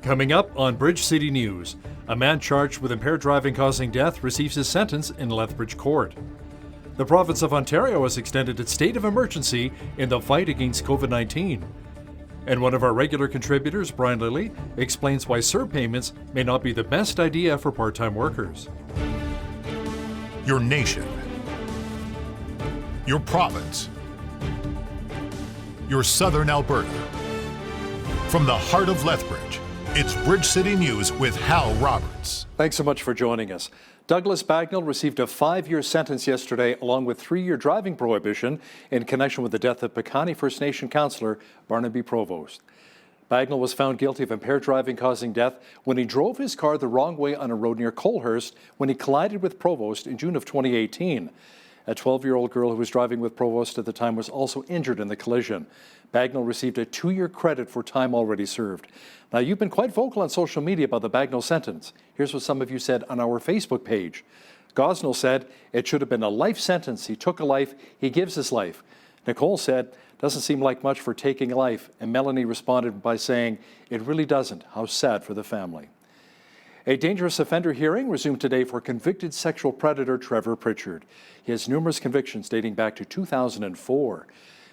Coming up on Bridge City News, a man charged with impaired driving causing death receives his sentence in Lethbridge Court. The province of Ontario has extended its state of emergency in the fight against COVID-19. And one of our regular contributors, Brian Lilly, explains why CERB payments may not be the best idea for part-time workers. Your nation, your province, your southern Alberta. From the heart of Lethbridge, it's Bridge City News with Hal Roberts. Thanks so much for joining us. Douglas Bagnall received a 5-year sentence yesterday, along with 3-year driving prohibition in connection with the death of Piikani First Nation councillor Barnaby Provost. Bagnall was found guilty of impaired driving causing death when he drove his car the wrong way on a road near Colehurst when he collided with Provost in June of 2018. A 12-year-old girl who was driving with Provost at the time was also injured in the collision. Bagnall received a 2-year credit for time already served. Now, you've been quite vocal on social media about the Bagnall sentence. Here's what some of you said on our Facebook page. Gosnell said, "It should have been a life sentence. He took a life, he gives his life." Nicole said, "Doesn't seem like much for taking a life." And Melanie responded by saying, "It really doesn't. How sad for the family." A dangerous offender hearing resumed today for convicted sexual predator Trevor Prichard. He has numerous convictions dating back to 2004.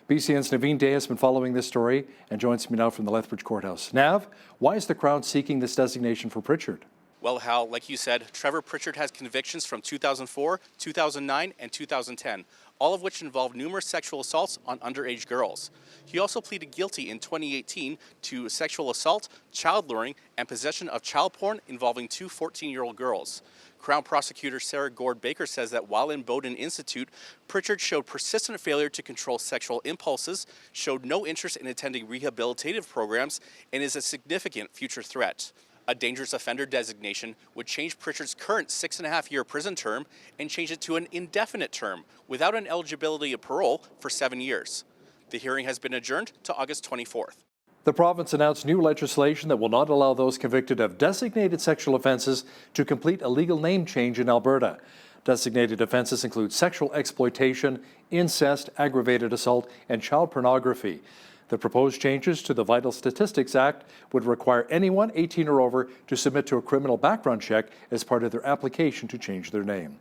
BCN's Naveen Day has been following this story and joins me now from the Lethbridge Courthouse. Nav, why is the Crown seeking this designation for Prichard? Well, Hal, like you said, Trevor Prichard has convictions from 2004, 2009, and 2010, all of which involve numerous sexual assaults on underage girls. He also pleaded guilty in 2018 to sexual assault, child luring, and possession of child porn involving 2 14-year-old girls. Crown Prosecutor Sarah Gord-Baker says that while in Bowdoin Institute, Prichard showed persistent failure to control sexual impulses, showed no interest in attending rehabilitative programs, and is a significant future threat. A dangerous offender designation would change Prichard's current 6.5-year prison term and change it to an indefinite term without an eligibility of parole for 7 years. The hearing has been adjourned to August 24th. The province announced new legislation that will not allow those convicted of designated sexual offences to complete a legal name change in Alberta. Designated offences include sexual exploitation, incest, aggravated assault, and child pornography. The proposed changes to the Vital Statistics Act would require anyone 18 or over to submit to a criminal background check as part of their application to change their name.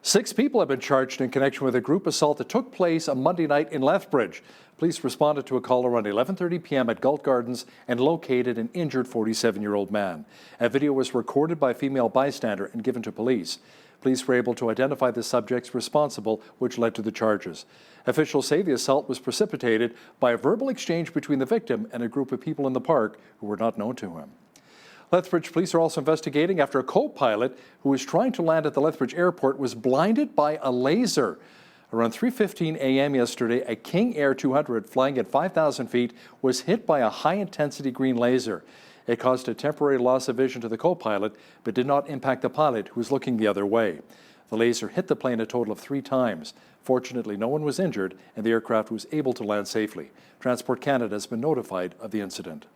6 people have been charged in connection with a group assault that took place on Monday night in Lethbridge. Police responded to a call around 11:30 p.m. at Galt Gardens and located an injured 47-year-old man. A video was recorded by a female bystander and given to police. Police were able to identify the subjects responsible, which led to the charges. Officials say the assault was precipitated by a verbal exchange between the victim and a group of people in the park who were not known to him. Lethbridge police are also investigating after a co-pilot who was trying to land at the Lethbridge airport was blinded by a laser. Around 3:15 a.m. yesterday, a King Air 200 flying at 5,000 feet was hit by a high-intensity green laser. It caused a temporary loss of vision to the co-pilot, but did not impact the pilot, who was looking the other way. The laser hit the plane a total of 3 times. Fortunately, no one was injured, and the aircraft was able to land safely. Transport Canada has been notified of the incident.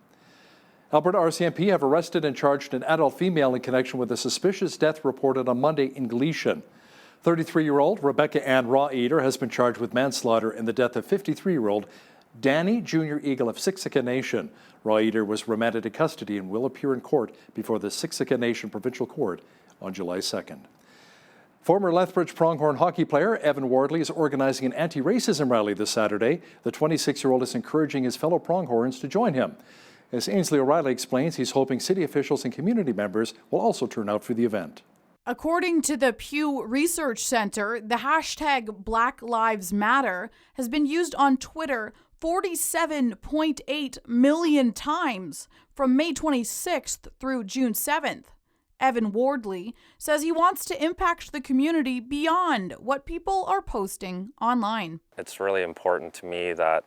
Alberta RCMP have arrested and charged an adult female in connection with a suspicious death reported on Monday in Gleason. 33-year-old Rebecca Ann Raw-Eater has been charged with manslaughter in the death of 53-year-old Danny Jr. Eagle of Siksika Nation. Raw-Eater was remanded to custody and will appear in court before the Siksika Nation Provincial Court on July 2nd. Former Lethbridge Pronghorn hockey player Evan Wardley is organizing an anti-racism rally this Saturday. The 26-year-old is encouraging his fellow Pronghorns to join him. As Ainsley O'Reilly explains, he's hoping city officials and community members will also turn out for the event. According to the Pew Research Center, the hashtag Black Lives Matter has been used on Twitter 47.8 million times from May 26th through June 7th. Evan Wardley says he wants to impact the community beyond what people are posting online. It's really important to me that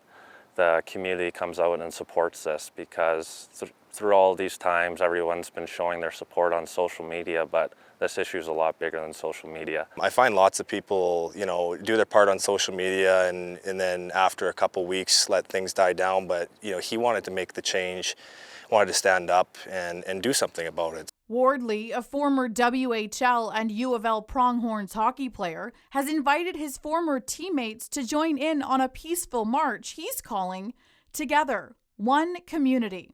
the community comes out and supports this because through all these times, everyone's been showing their support on social media, but this issue is a lot bigger than social media. I find lots of people, do their part on social media and then after a couple weeks let things die down, but, he wanted to make the change, wanted to stand up and do something about it. Wardley, a former WHL and U of L Pronghorns hockey player, has invited his former teammates to join in on a peaceful march he's calling Together, One Community.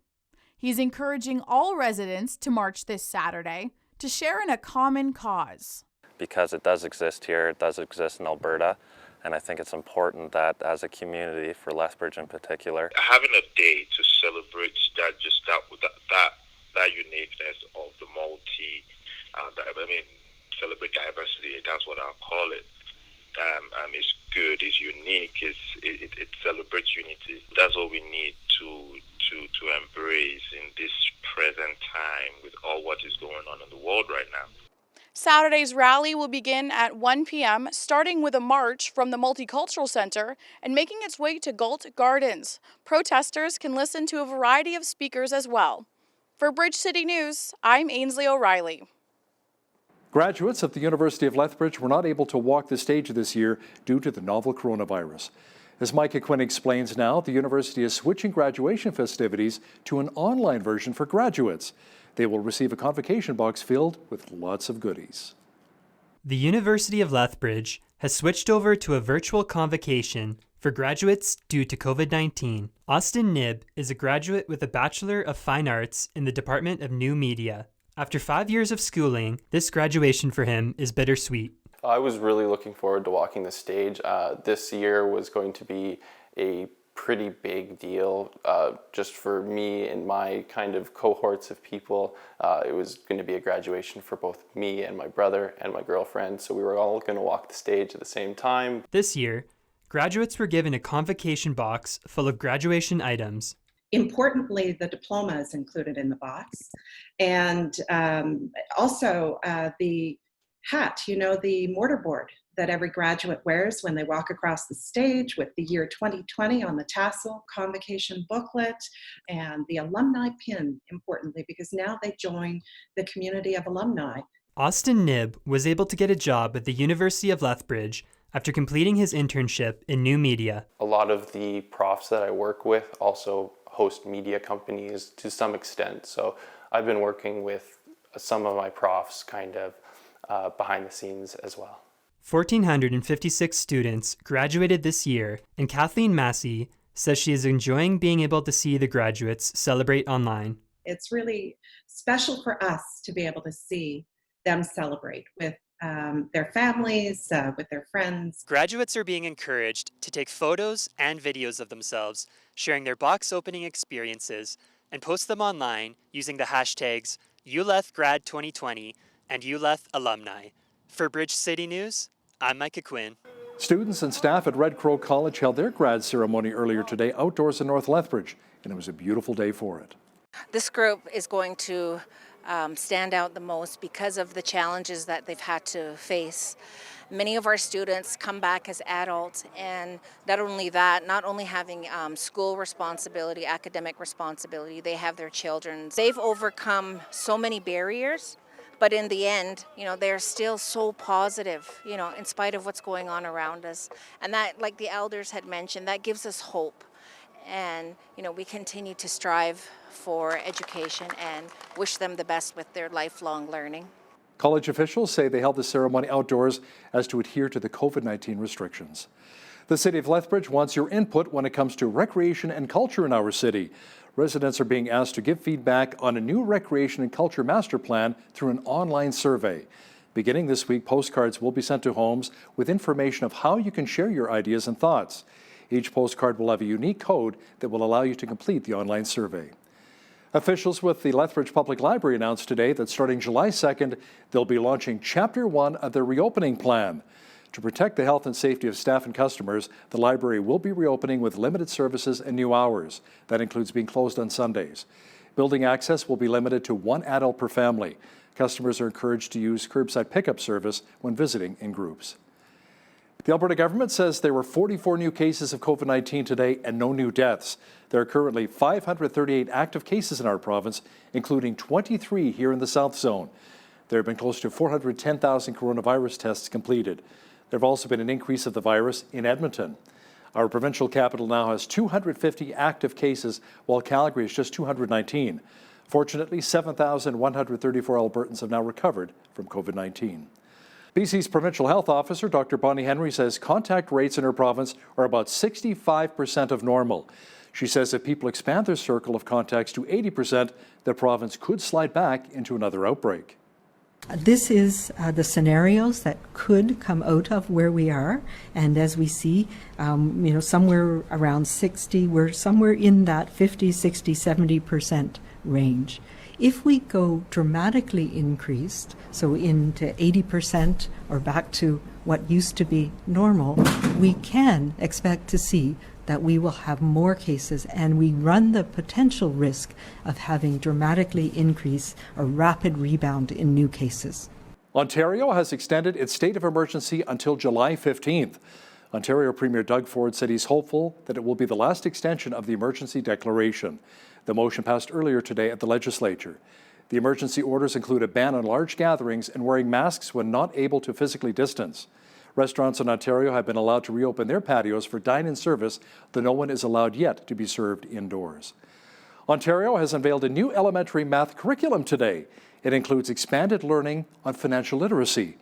He's encouraging all residents to march this Saturday to share in a common cause. Because it does exist here, it does exist in Alberta, and I think it's important that as a community, for Lethbridge in particular, having a day to celebrate that uniqueness of the celebrate diversity. That's what I'll call it. It's good. It's unique. It celebrates unity. That's what we need to embrace in this present time with all what is going on in the world right now. Saturday's rally will begin at 1 p.m., starting with a march from the Multicultural Center and making its way to Galt Gardens. Protesters can listen to a variety of speakers as well. For Bridge City News, I'm Ainsley O'Reilly. Graduates of the University of Lethbridge were not able to walk the stage this year due to the novel coronavirus. As Micah Quinn explains now, the university is switching graduation festivities to an online version for graduates. They will receive a convocation box filled with lots of goodies. The University of Lethbridge has switched over to a virtual convocation for graduates due to COVID-19. Austin Knibb is a graduate with a Bachelor of Fine Arts in the Department of New Media. After 5 years of schooling, this graduation for him is bittersweet. I was really looking forward to walking the stage. This year was going to be a pretty big deal just for me and my kind of cohorts of people. It was going to be a graduation for both me and my brother and my girlfriend, so we were all going to walk the stage at the same time. This year, graduates were given a convocation box full of graduation items. Importantly, the diploma is included in the box, and also the hat, the mortarboard that every graduate wears when they walk across the stage with the year 2020 on the tassel, convocation booklet, and the alumni pin, importantly, because now they join the community of alumni. Austin Knibb was able to get a job at the University of Lethbridge after completing his internship in New Media. A lot of the profs that I work with also host media companies to some extent, so I've been working with some of my profs kind of behind the scenes as well. 1,456 students graduated this year, and Kathleen Massey says she is enjoying being able to see the graduates celebrate online. It's really special for us to be able to see them celebrate with their families, with their friends. Graduates are being encouraged to take photos and videos of themselves, sharing their box opening experiences, and post them online using the hashtags ULethGrad2020 and ULethAlumni. For Bridge City News, I'm Micah Quinn. Students and staff at Red Crow College held their grad ceremony earlier today outdoors in North Lethbridge, and it was a beautiful day for it. This group is going to stand out the most because of the challenges that they've had to face. Many of our students come back as adults, and not only that, not only having school responsibility, academic responsibility, they have their children. They've overcome so many barriers, but in the end, they're still so positive, in spite of what's going on around us. And that, like the elders had mentioned, that gives us hope. And, we continue to strive for education and wish them the best with their lifelong learning. College officials say they held the ceremony outdoors as to adhere to the COVID-19 restrictions. The City of Lethbridge wants your input when it comes to recreation and culture in our city. Residents are being asked to give feedback on a new recreation and culture master plan through an online survey. Beginning this week, postcards will be sent to homes with information of how you can share your ideas and thoughts. Each postcard will have a unique code that will allow you to complete the online survey. Officials with the Lethbridge Public Library announced today that starting July 2nd, they'll be launching Chapter 1 of their reopening plan. To protect the health and safety of staff and customers, the library will be reopening with limited services and new hours. That includes being closed on Sundays. Building access will be limited to one adult per family. Customers are encouraged to use curbside pickup service when visiting in groups. The Alberta government says there were 44 new cases of COVID-19 today and no new deaths. There are currently 538 active cases in our province, including 23 here in the South Zone. There have been close to 410,000 coronavirus tests completed. There have also been an increase of the virus in Edmonton. Our provincial capital now has 250 active cases, while Calgary is just 219. Fortunately, 7,134 Albertans have now recovered from COVID-19. BC's Provincial Health Officer, Dr. Bonnie Henry, says contact rates in her province are about 65% of normal. She says if people expand their circle of contacts to 80%, the province could slide back into another outbreak. This is the scenarios that could come out of where we are, and as we see, somewhere around 60, we're somewhere in that 50, 60, 70% range. If we go dramatically increased, so into 80% or back to what used to be normal, we can expect to see that we will have more cases, and we run the potential risk of having dramatically increase or rapid rebound in new cases. Ontario has extended its state of emergency until July 15th. Ontario Premier Doug Ford said he's hopeful that it will be the last extension of the emergency declaration. The motion passed earlier today at the legislature. The emergency orders include a ban on large gatherings and wearing masks when not able to physically distance. Restaurants in Ontario have been allowed to reopen their patios for dine-in service, though no one is allowed yet to be served indoors. Ontario has unveiled a new elementary math curriculum today. It includes expanded learning on financial literacy.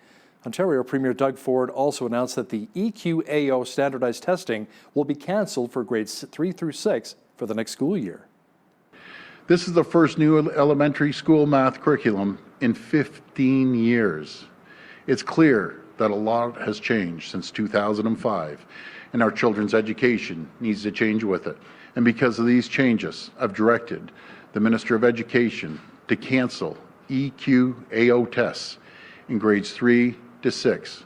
Ontario Premier Doug Ford also announced that the EQAO standardized testing will be cancelled for grades 3 through 6 for the next school year. This is the first new elementary school math curriculum in 15 years. It's clear that a lot has changed since 2005, and our children's education needs to change with it. And because of these changes, I've directed the Minister of Education to cancel EQAO tests in grades 3 to 6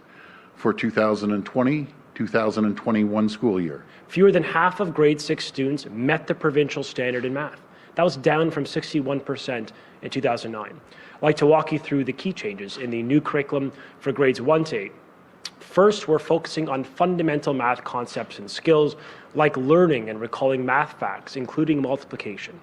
for 2020-2021 school year. Fewer than half of grade 6 students met the provincial standard in math. That was down from 61% in 2009. I'd like to walk you through the key changes in the new curriculum for grades 1 to 8. First, we're focusing on fundamental math concepts and skills like learning and recalling math facts, including multiplication.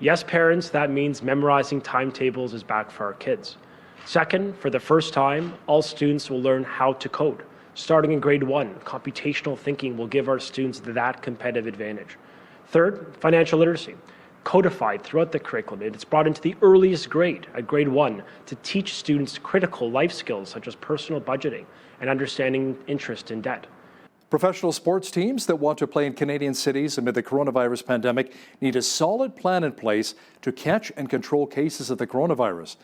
Yes, parents, that means memorizing timetables is back for our kids. Second, for the first time, all students will learn how to code. Starting in grade 1, computational thinking will give our students that competitive advantage. Third, financial literacy. Codified throughout the curriculum. It's brought into the earliest grade, at grade 1, to teach students critical life skills such as personal budgeting and understanding interest in debt. Professional sports teams that want to play in Canadian cities amid the coronavirus pandemic need a solid plan in place to catch and control cases of the coronavirus.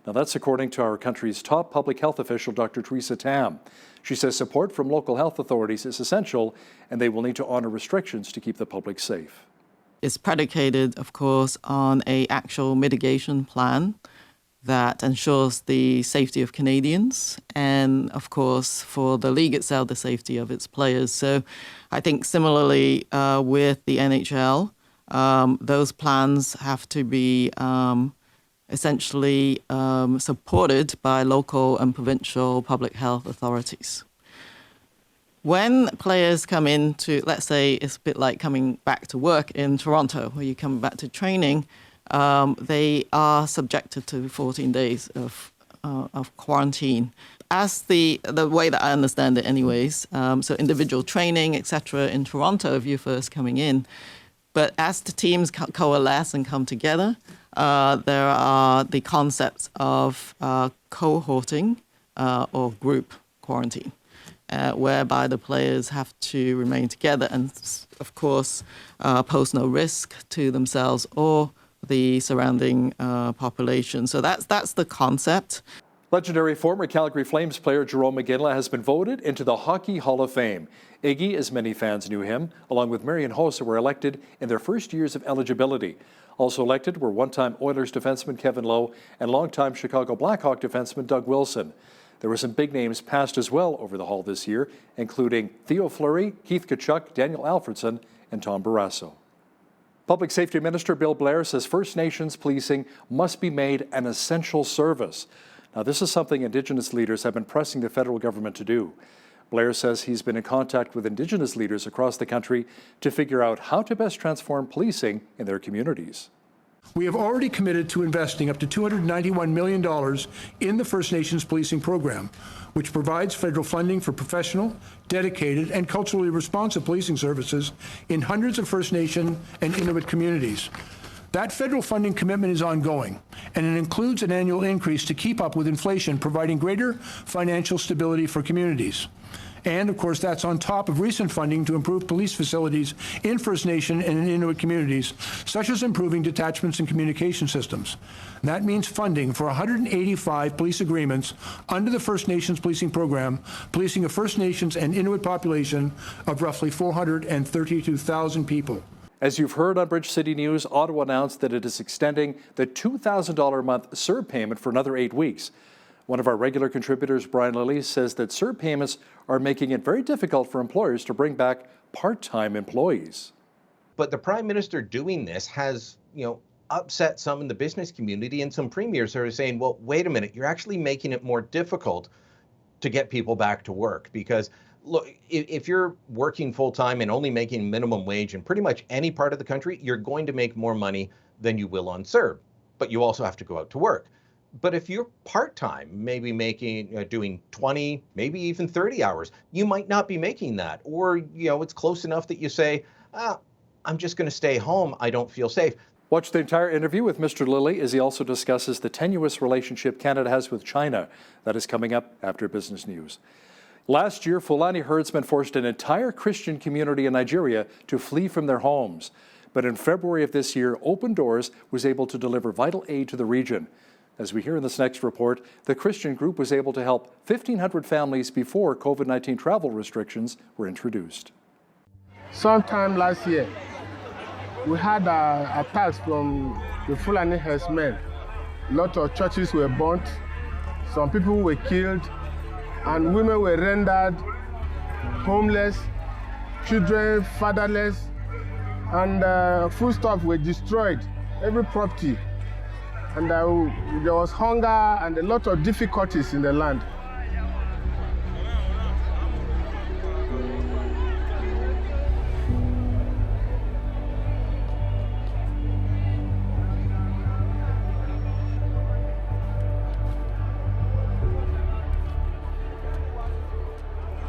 Now, that's according to our country's top public health official, Dr. Theresa Tam. She says support from local health authorities is essential, and they will need to honor restrictions to keep the public safe. It's predicated, of course, on an actual mitigation plan that ensures the safety of Canadians and, of course, for the league itself, the safety of its players. So I think similarly with the NHL, those plans have to be essentially supported by local and provincial public health authorities. When players come into, let's say it's a bit like coming back to work in Toronto, where you come back to training, they are subjected to 14 days of quarantine. As the way that I understand it anyways, so individual training, etc. in Toronto if you're first coming in. But as the teams coalesce and come together, there are the concepts of cohorting or group quarantine. Whereby the players have to remain together and, of course, pose no risk to themselves or the surrounding population. So that's the concept. Legendary former Calgary Flames player Jerome Aguinla has been voted into the Hockey Hall of Fame. Iggy, as many fans knew him, along with Marian Hossa, were elected in their first years of eligibility. Also elected were one-time Oilers defenseman Kevin Lowe and longtime Chicago Blackhawk defenseman Doug Wilson. There were some big names passed as well over the hall this year, including Theo Fleury, Keith Tkachuk, Daniel Alfredson, and Tom Barrasso. Public Safety Minister Bill Blair says First Nations policing must be made an essential service. Now, this is something Indigenous leaders have been pressing the federal government to do. Blair says he's been in contact with Indigenous leaders across the country to figure out how to best transform policing in their communities. We have already committed to investing up to $291 million in the First Nations policing program, which provides federal funding for professional, dedicated, and culturally responsive policing services in hundreds of First Nation and Inuit communities. That federal funding commitment is ongoing, and it includes an annual increase to keep up with inflation, providing greater financial stability for communities. And, of course, that's on top of recent funding to improve police facilities in First Nation and in Inuit communities, such as improving detachments and communication systems. And that means funding for 185 police agreements under the First Nations policing program, policing a First Nations and Inuit population of roughly 432,000 people. As you've heard on Bridge City News, Ottawa announced that it is extending the $2,000 a month CERB payment for another 8 weeks. One of our regular contributors, Brian Lilly, says that CERB payments are making it very difficult for employers to bring back part-time employees. But the Prime Minister doing this has, upset some in the business community, and some premiers are saying, well, wait a minute, you're actually making it more difficult to get people back to work. Because look, if you're working full-time and only making minimum wage in pretty much any part of the country, you're going to make more money than you will on CERB. But you also have to go out to work. But if you're part-time, maybe doing 20, maybe even 30 hours, you might not be making that. Or, it's close enough that you say, I'm just going to stay home. I don't feel safe. Watch the entire interview with Mr. Lilly as he also discusses the tenuous relationship Canada has with China. That is coming up after Business News. Last year, Fulani herdsmen forced an entire Christian community in Nigeria to flee from their homes. But in February of this year, Open Doors was able to deliver vital aid to the region. As we hear in this next report, the Christian group was able to help 1,500 families before COVID-19 travel restrictions were introduced. Sometime last year, we had attacks from the Fulani herdsmen. A lot of churches were burnt, some people were killed, and women were rendered homeless, children fatherless, and foodstuffs were destroyed, every property. And there was hunger and a lot of difficulties in the land.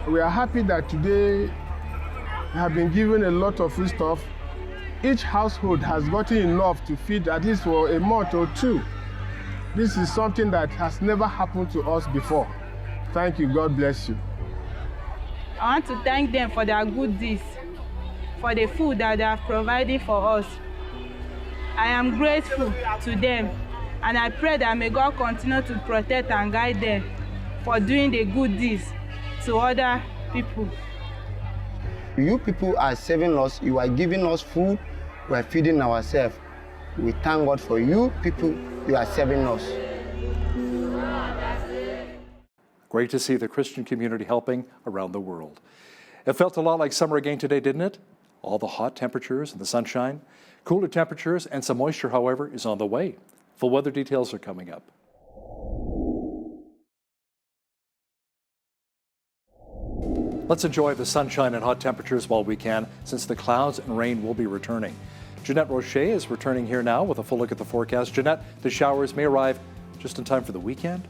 We are happy that today we have been given a lot of foodstuff. Each household has gotten enough to feed at least for a month or two. This is something that has never happened to us before. Thank you. God bless you. I want to thank them for their good deeds, for the food that they have provided for us. I am grateful to them, and I pray that may God continue to protect and guide them for doing the good deeds to other people. You people are saving us. You are giving us food. We are feeding ourselves. We thank God for you people. You are serving us. Great to see the Christian community helping around the world. It felt a lot like summer again today, didn't it? All the hot temperatures and the sunshine. Cooler temperatures and some moisture, however, is on the way. Full weather details are coming up. Let's enjoy the sunshine and hot temperatures while we can, since the clouds and rain will be returning. Jeanette Roche is returning here now with a full look at the forecast. Jeanette, the showers may arrive just in time for the weekend.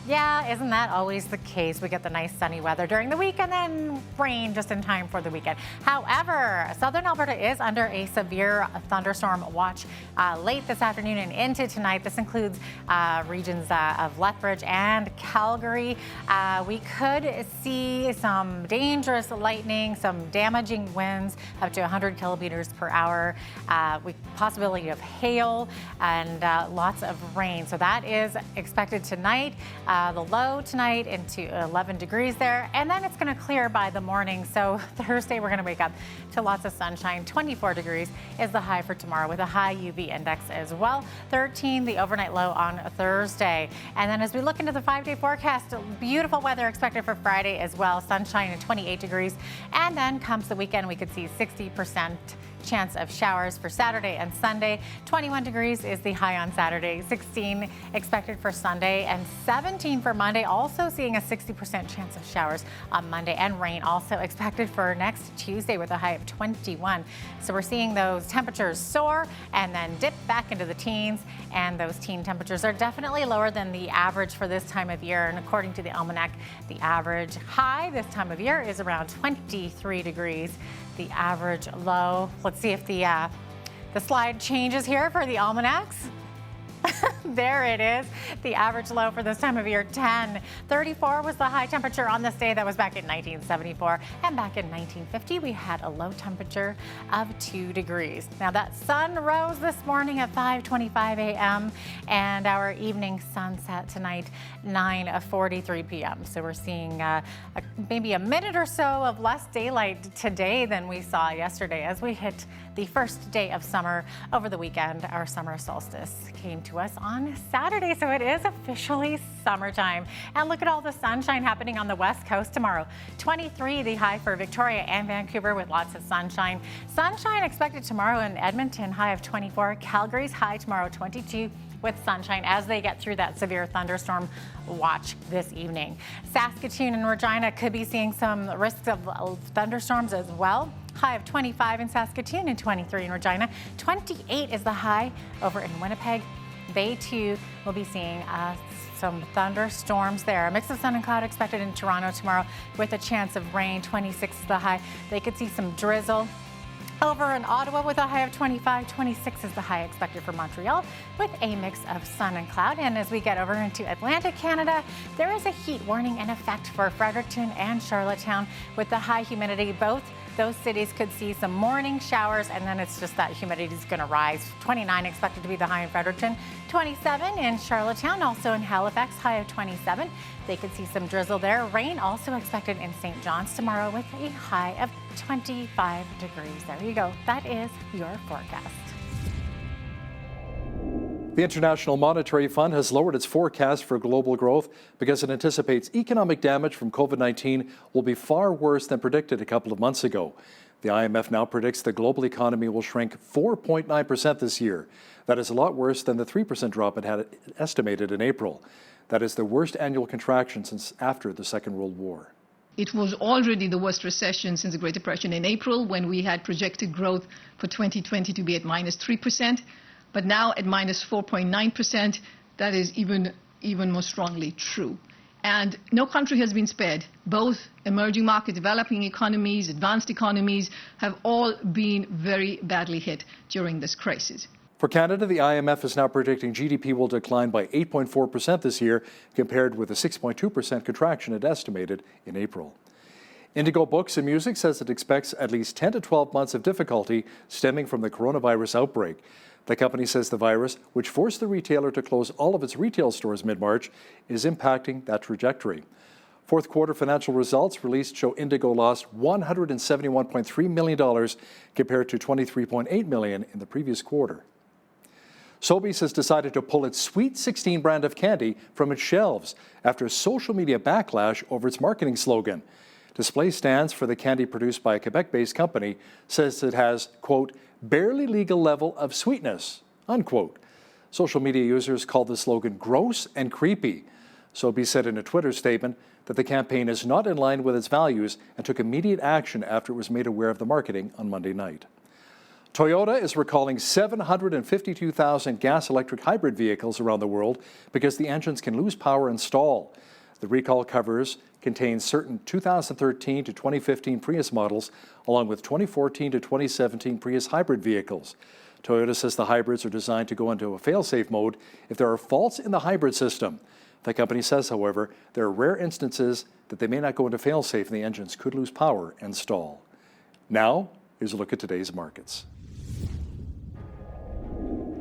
Yeah, isn't that always the case? We get the nice sunny weather during the week and then rain just in time for the weekend. However, southern Alberta is under a severe thunderstorm watch late this afternoon and into tonight. This includes regions of Lethbridge and Calgary. We could see some dangerous lightning, some damaging winds up to 100 kilometers per hour, possibility of hail and lots of rain. So that is expected tonight. The low tonight into 11 degrees there, and then it's going to clear by the morning. So Thursday, we're going to wake up to lots of sunshine. 24 degrees is the high for tomorrow with a high UV index as well. 13, the overnight low on Thursday. And then as we look into the 5-day forecast, beautiful weather expected for Friday as well. Sunshine at 28 degrees. And then comes the weekend, we could see 60% chance of showers for Saturday and Sunday. 21 degrees is the high on Saturday, 16 expected for Sunday, and 17 for Monday. Also seeing a 60% chance of showers on Monday, and rain also expected for next Tuesday with a high of 21. So we're seeing those temperatures soar and then dip back into the teens, and those teen temperatures are definitely lower than the average for this time of year. And according to the almanac, the average high this time of year is around 23 degrees. The average low, let's see if the slide changes here for the almanacs. There it is. The average low for this time of year, 10. 34 was the high temperature on this day. That was back in 1974. And back in 1950, we had a low temperature of 2 degrees. Now that sun rose this morning at 5:25 a.m. and our evening sunset tonight, 9:43 p.m. So we're seeing maybe a minute or so of less daylight today than we saw yesterday as we hit the first day of summer over the weekend. Our summer solstice came to us on Saturday, so it is officially summertime. And look at all the sunshine happening on the west coast tomorrow. 23 the high for Victoria and Vancouver with lots of sunshine. Sunshine expected tomorrow in Edmonton, high of 24. Calgary's high tomorrow, 22. With sunshine as they get through that severe thunderstorm watch this evening. Saskatoon and Regina could be seeing some risks of thunderstorms as well. High of 25 in Saskatoon and 23 in Regina. 28 is the high over in Winnipeg. They too will be seeing some thunderstorms there. A mix of sun and cloud expected in Toronto tomorrow with a chance of rain. 26 is the high. They could see some drizzle. Over in Ottawa with a high of 25, 26 is the high expected for Montreal with a mix of sun and cloud. And as we get over into Atlantic Canada, there is a heat warning in effect for Fredericton and Charlottetown with the high humidity. Both those cities could see some morning showers, and then it's just that humidity is going to rise. 29 expected to be the high in Fredericton, 27 in Charlottetown, also in Halifax, high of 27. They could see some drizzle there. Rain also expected in St. John's tomorrow with a high of 25 degrees. There you go. That is your forecast. The International Monetary Fund has lowered its forecast for global growth because it anticipates economic damage from COVID-19 will be far worse than predicted a couple of months ago. The IMF now predicts the global economy will shrink 4.9% this year. That is a lot worse than the 3% drop it had estimated in April. That is the worst annual contraction since after the Second World War. It was already the worst recession since the Great Depression in April, when we had projected growth for 2020 to be at minus 3%. But now at minus 4.9%, that is even more strongly true. And no country has been spared. Both emerging market, developing economies, advanced economies have all been very badly hit during this crisis. For Canada, the IMF is now predicting GDP will decline by 8.4% this year, compared with a 6.2% contraction it estimated in April. Indigo Books and Music says it expects at least 10 to 12 months of difficulty stemming from the coronavirus outbreak. The company says the virus, which forced the retailer to close all of its retail stores mid-March, is impacting that trajectory. Fourth quarter financial results released show Indigo lost $171.3 million compared to $23.8 million in the previous quarter. Sobeys has decided to pull its Sweet 16 brand of candy from its shelves after social media backlash over its marketing slogan. Display stands for the candy produced by a Quebec-based company says it has, quote, barely legal level of sweetness, unquote. Social media users called the slogan gross and creepy. Sobeys said in a Twitter statement that the campaign is not in line with its values and took immediate action after it was made aware of the marketing on Monday night. Toyota is recalling 752,000 gas-electric hybrid vehicles around the world because the engines can lose power and stall. The recall contains certain 2013 to 2015 Prius models, along with 2014 to 2017 Prius hybrid vehicles. Toyota says the hybrids are designed to go into a fail-safe mode if there are faults in the hybrid system. The company says, however, there are rare instances that they may not go into fail-safe and the engines could lose power and stall. Now, here's a look at today's markets.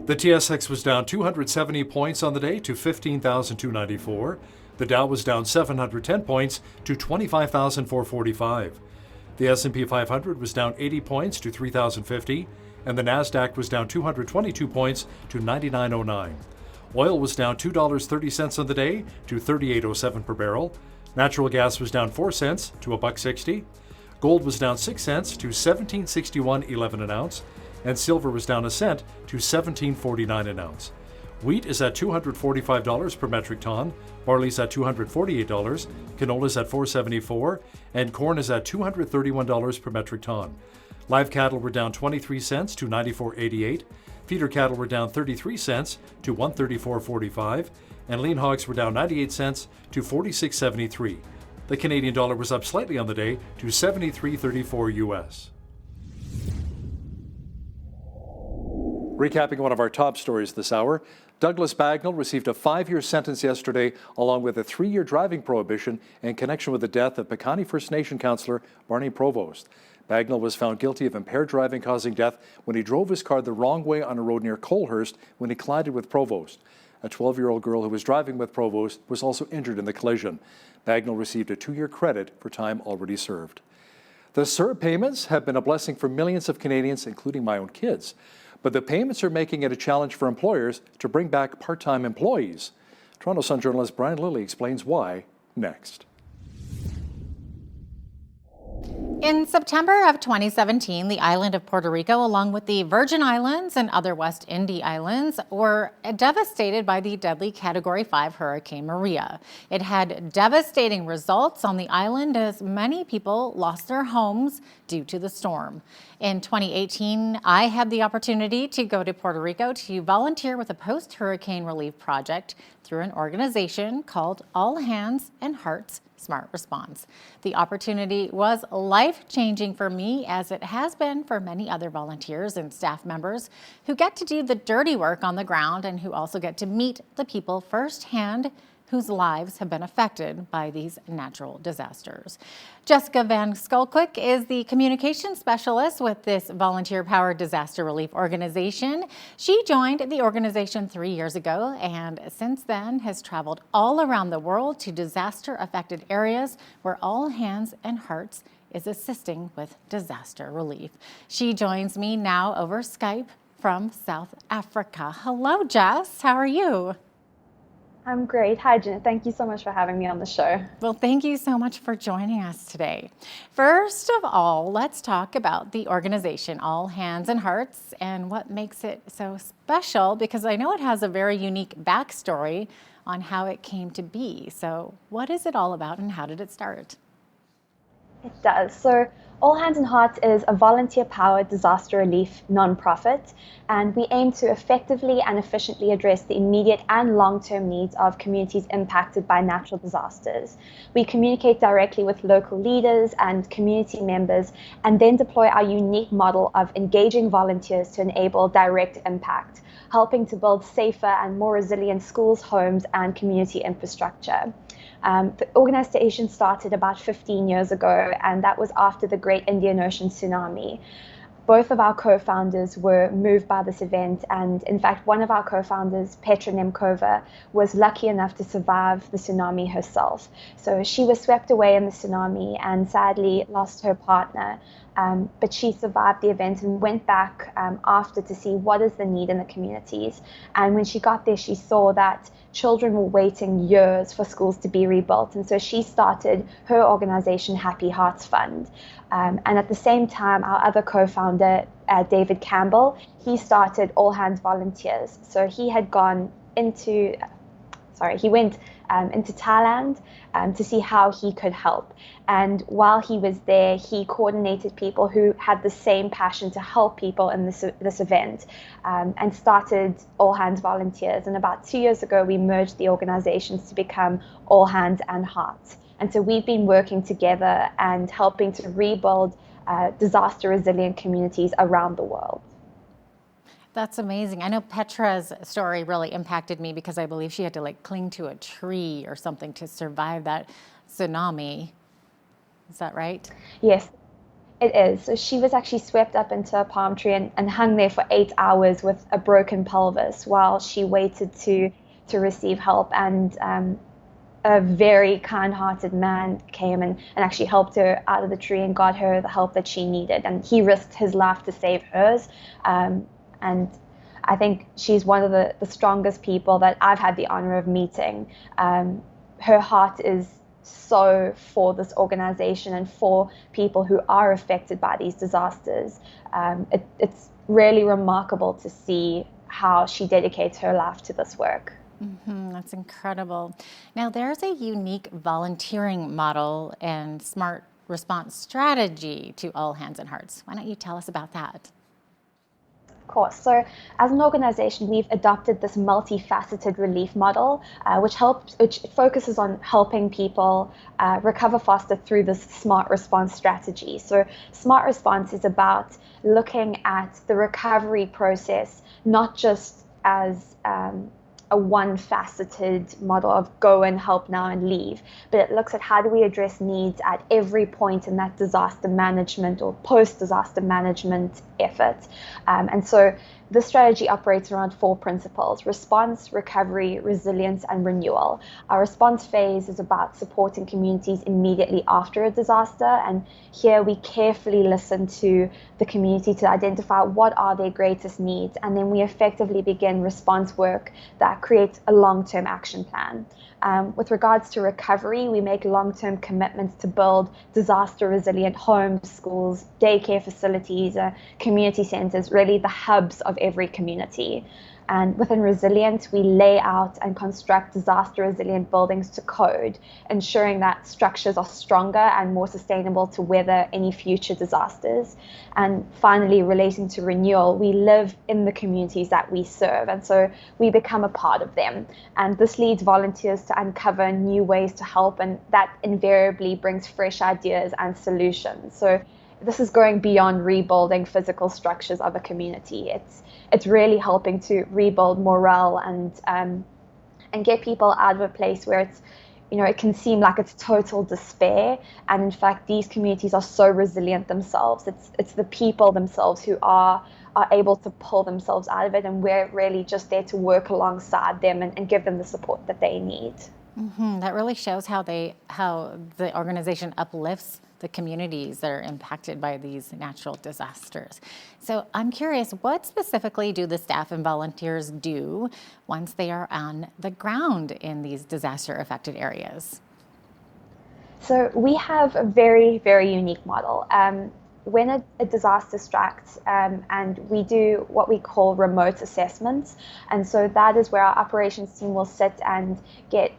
The TSX was down 270 points on the day to 15,294. The Dow was down 710 points to 25,445. The S&P 500 was down 80 points to 3,050, and the Nasdaq was down 222 points to 99.09. Oil was down $2.30 on the day to 38.07 per barrel. Natural gas was down 4 cents to $1.60. Gold was down 6 cents to $17.61.11 an ounce, and silver was down a cent to $17.49 an ounce. Wheat is at $245 per metric ton, barley's at $248, canola's at $474, and corn is at $231 per metric ton. Live cattle were down 23 cents to $94.88, feeder cattle were down 33 cents to $134.45, and lean hogs were down 98 cents to $46.73. The Canadian dollar was up slightly on the day to 73.34 US. Recapping one of our top stories this hour, Douglas Bagnall received a 5-year sentence yesterday, along with a 3-year driving prohibition in connection with the death of Piikani First Nation councillor Barney Provost. Bagnall was found guilty of impaired driving causing death when he drove his car the wrong way on a road near Colehurst when he collided with Provost. A 12-year-old girl who was driving with Provost was also injured in the collision. Bagnall received a 2-year credit for time already served. The CERB payments have been a blessing for millions of Canadians, including my own kids. But the payments are making it a challenge for employers to bring back part-time employees. Toronto Sun journalist Brian Lilly explains why next. In September of 2017, the island of Puerto Rico, along with the Virgin Islands and other West Indies islands, were devastated by the deadly Category 5 Hurricane Maria. It had devastating results on the island as many people lost their homes due to the storm. In 2018, I had the opportunity to go to Puerto Rico to volunteer with a post-hurricane relief project through an organization called All Hands and Hearts Smart Response. The opportunity was life-changing for me, as it has been for many other volunteers and staff members who get to do the dirty work on the ground and who also get to meet the people firsthand whose lives have been affected by these natural disasters. Jessica Van Skulkwick is the communication specialist with this volunteer-powered disaster relief organization. She joined the organization 3 years ago and since then has traveled all around the world to disaster-affected areas where All Hands and Hearts is assisting with disaster relief. She joins me now over Skype from South Africa. Hello, Jess. How are you? I'm great. Hi, Janet. Thank you so much for having me on the show. Well, thank you so much for joining us today. First of all, let's talk about the organization, All Hands and Hearts, and what makes it so special, because I know it has a very unique backstory on how it came to be. So what is it all about and how did it start? It does. So All Hands and Hearts is a volunteer-powered disaster relief nonprofit, and we aim to effectively and efficiently address the immediate and long-term needs of communities impacted by natural disasters. We communicate directly with local leaders and community members, and then deploy our unique model of engaging volunteers to enable direct impact, helping to build safer and more resilient schools, homes, and community infrastructure. The organization started about 15 years ago, and that was after the Great Indian Ocean tsunami. Both of our co-founders were moved by this event, and in fact, one of our co-founders, Petra Nemkova, was lucky enough to survive the tsunami herself. So she was swept away in the tsunami and sadly lost her partner. But she survived the event and went back after to see what is the need in the communities. And when she got there, she saw that children were waiting years for schools to be rebuilt. And so she started her organization, Happy Hearts Fund. And at the same time, our other co-founder, David Campbell, he started All Hands Volunteers. So he had gone into, he went into Thailand to see how he could help. And while he was there, he coordinated people who had the same passion to help people in this event, and started All Hands Volunteers. And about 2 years ago, we merged the organizations to become All Hands and Hearts. And so we've been working together and helping to rebuild disaster resilient communities around the world. That's amazing. I know Petra's story really impacted me because I believe she had to cling to a tree or something to survive that tsunami. Is that right? Yes, it is. So she was actually swept up into a palm tree and hung there for 8 hours with a broken pelvis while she waited to receive help. And a very kind-hearted man came and actually helped her out of the tree and got her the help that she needed. And he risked his life to save hers. And I think she's one of the strongest people that I've had the honor of meeting. Her heart is so for this organization and for people who are affected by these disasters. It's really remarkable to see how she dedicates her life to this work. That's incredible. Now, there's a unique volunteering model and smart response strategy to All Hands and Hearts. Why don't you tell us about that? Of course. So as an organization, we've adopted this multifaceted relief model, which focuses on helping people recover faster through this SMART response strategy. So SMART response is about looking at the recovery process, not just as a one-faceted model of go and help now and leave, but it looks at how do we address needs at every point in that disaster management or post-disaster management effort. And so this strategy operates around 4 principles: response, recovery, resilience, and renewal. Our response phase is about supporting communities immediately after a disaster, and here we carefully listen to the community to identify what are their greatest needs, and then we effectively begin response work that creates a long-term action plan. With regards to recovery, we make long-term commitments to build disaster-resilient homes, schools, daycare facilities, community centers, really the hubs of every community. And within resilience, we lay out and construct disaster-resilient buildings to code, ensuring that structures are stronger and more sustainable to weather any future disasters. And finally, relating to renewal, we live in the communities that we serve, and so we become a part of them. And this leads volunteers to uncover new ways to help, and that invariably brings fresh ideas and solutions. So this is going beyond rebuilding physical structures of a community. It's really helping to rebuild morale and get people out of a place where it's, it can seem like it's total despair. And in fact, these communities are so resilient themselves. It's the people themselves who are able to pull themselves out of it, and we're really just there to work alongside them and give them the support that they need. Mm-hmm. That really shows how the organization uplifts the communities that are impacted by these natural disasters. So I'm curious, what specifically do the staff and volunteers do once they are on the ground in these disaster-affected areas? So we have a very, very unique model. When a disaster strikes, and we do what we call remote assessments, and so that is where our operations team will sit and get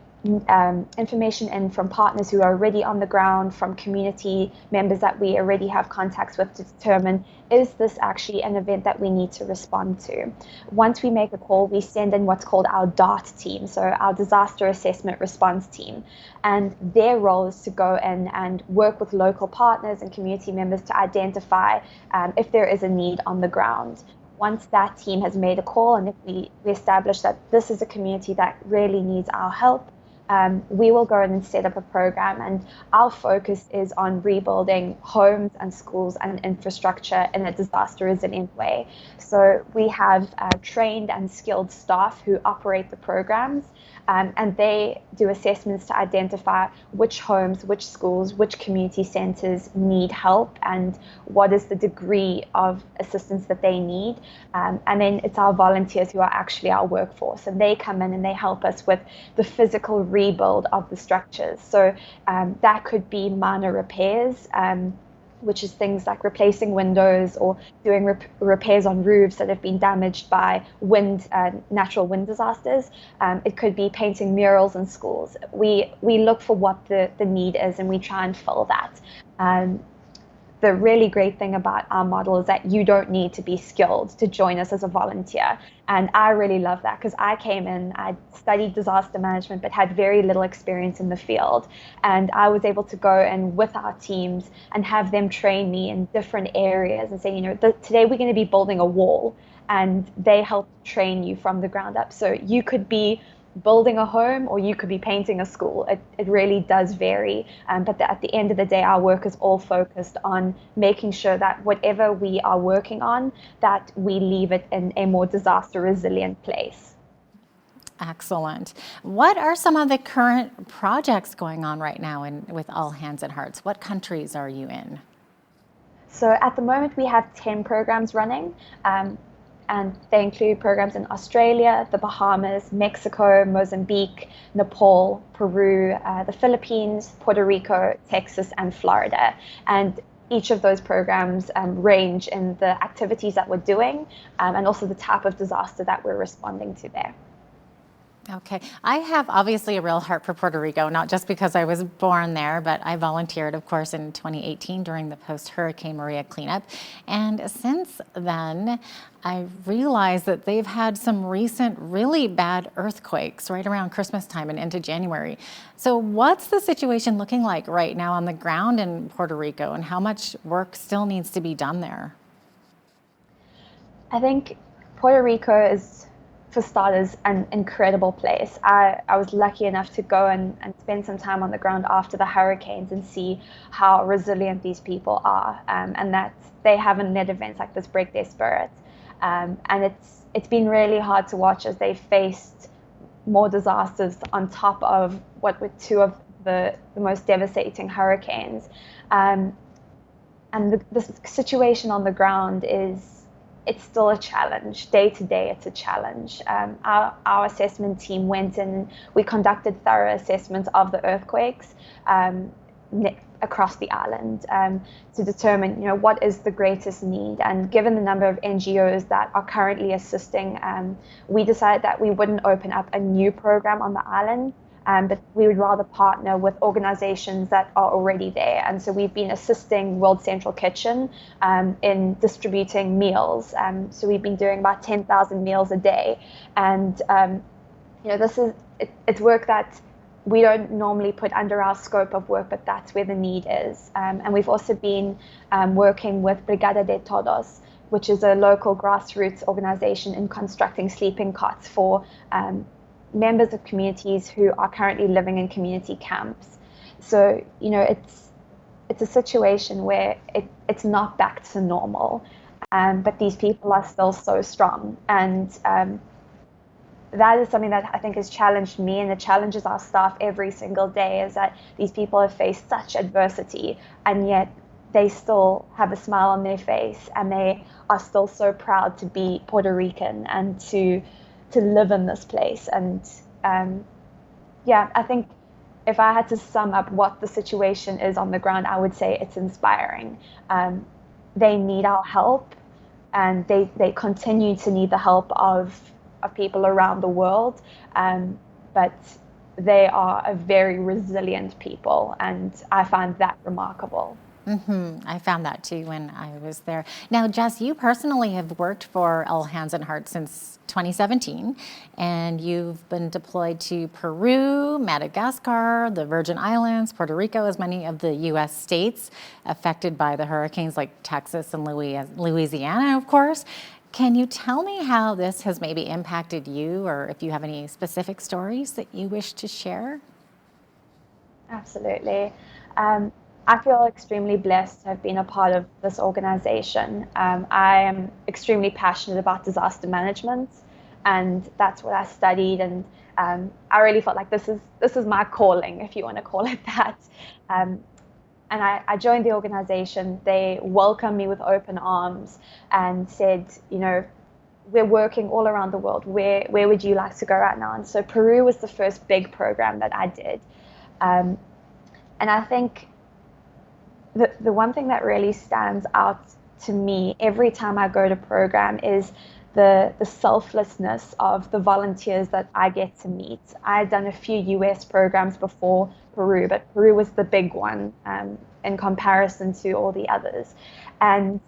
information in from partners who are already on the ground, from community members that we already have contacts with, to determine, is this actually an event that we need to respond to? Once we make a call, we send in what's called our DART team, so our Disaster Assessment Response Team. And their role is to go in and work with local partners and community members to identify if there is a need on the ground. Once that team has made a call, and if we establish that this is a community that really needs our help, we will go in and set up a program, and our focus is on rebuilding homes and schools and infrastructure in a disaster resilient way. So we have trained and skilled staff who operate the programs, and they do assessments to identify which homes, which schools, which community centers need help, and what is the degree of assistance that they need. And then it's our volunteers who are actually our workforce, and they come in and they help us with the physical rebuild of the structures. So that could be minor repairs, which is things like replacing windows or doing repairs on roofs that have been damaged by natural wind disasters. It could be painting murals in schools. We look for what the need is, and we try and fill that. The really great thing about our model is that you don't need to be skilled to join us as a volunteer. And I really love that, because I came in, I studied disaster management, but had very little experience in the field. And I was able to go in with our teams and have them train me in different areas and say, today we're going to be building a wall, and they help train you from the ground up. So you could be building a home, or you could be painting a school. It really does vary. But at the end of the day, our work is all focused on making sure that whatever we are working on, that we leave it in a more disaster resilient place. Excellent. What are some of the current projects going on right now with All Hands and Hearts? What countries are you in? So at the moment, we have 10 programs running. And they include programs in Australia, the Bahamas, Mexico, Mozambique, Nepal, Peru, the Philippines, Puerto Rico, Texas, and Florida. And each of those programs range in the activities that we're doing, and also the type of disaster that we're responding to there. Okay. I have obviously a real heart for Puerto Rico, not just because I was born there, but I volunteered, of course, in 2018 during the post-Hurricane Maria cleanup. And since then, I realized that they've had some recent really bad earthquakes right around Christmas time and into January. So what's the situation looking like right now on the ground in Puerto Rico, and how much work still needs to be done there? I think Puerto Rico is, for starters, an incredible place. I was lucky enough to go and spend some time on the ground after the hurricanes and see how resilient these people are, and that they haven't let events like this break their spirit. And it's been really hard to watch as they've faced more disasters on top of what were two of the most devastating hurricanes. And the situation on the ground it's still a challenge. Day to day, it's a challenge. Our assessment team went in, we conducted thorough assessments of the earthquakes across the island to determine, what is the greatest need. And given the number of NGOs that are currently assisting, we decided that we wouldn't open up a new program on the island, but we would rather partner with organizations that are already there. And so we've been assisting World Central Kitchen in distributing meals. So we've been doing about 10,000 meals a day. And, it's work that we don't normally put under our scope of work, but that's where the need is. And we've also been working with Brigada de Todos, which is a local grassroots organization in constructing sleeping cots for members of communities who are currently living in community camps. So, it's a situation where it's not back to normal, but these people are still so strong. And that is something that I think has challenged me, and it challenges our staff every single day, is that these people have faced such adversity, and yet they still have a smile on their face, and they are still so proud to be Puerto Rican and to live in this place. And I think if I had to sum up what the situation is on the ground, I would say it's inspiring. They need our help, and they continue to need the help of people around the world, but they are a very resilient people, and I find that remarkable. I found that too when I was there. Now, Jess, you personally have worked for All Hands and Hearts since 2017, and you've been deployed to Peru, Madagascar, the Virgin Islands, Puerto Rico, as many of the U.S. states affected by the hurricanes, like Texas and Louisiana, of course. Can you tell me how this has maybe impacted you, or if you have any specific stories that you wish to share? Absolutely. I feel extremely blessed to have been a part of this organization. I am extremely passionate about disaster management, and that's what I studied. And I really felt like this is my calling, if you want to call it that. And I joined the organization. They welcomed me with open arms and said, we're working all around the world. Where would you like to go right now? And so Peru was the first big program that I did. And I think the one thing that really stands out to me every time I go to program is the selflessness of the volunteers that I get to meet. I had done a few US programs before Peru, but Peru was the big one in comparison to all the others. And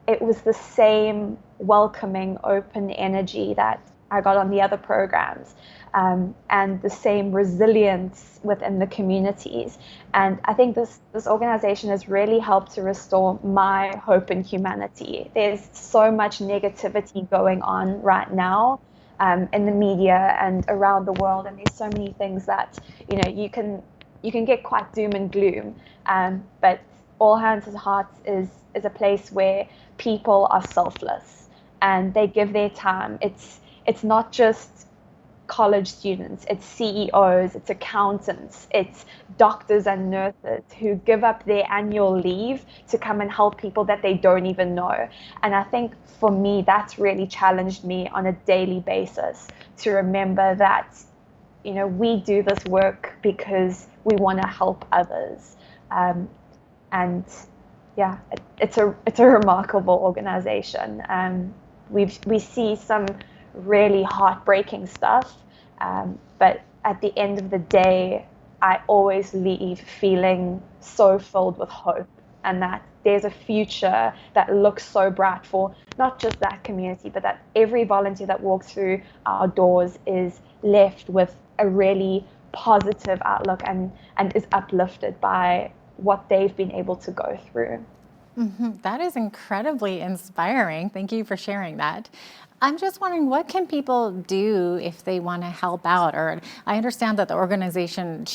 it was the same welcoming, open energy that I got on the other programs, and the same resilience within the communities. And I think this organization has really helped to restore my hope in humanity. There's so much negativity going on right now in the media and around the world, and there's so many things that you can get quite doom and gloom. But All Hands and Hearts is a place where people are selfless and they give their time. It's not just college students, it's CEOs, it's accountants, it's doctors and nurses who give up their annual leave to come and help people that they don't even know. And I think for me, that's really challenged me on a daily basis to remember that, we do this work because we want to help others. And yeah, it's a remarkable organization. We see some really heartbreaking stuff. But at the end of the day, I always leave feeling so filled with hope, and that there's a future that looks so bright for not just that community, but that every volunteer that walks through our doors is left with a really positive outlook and is uplifted by what they've been able to go through. That is incredibly inspiring. Thank you for sharing that. I'm just wondering, what can people do if they want to help out? Or I understand that the organization,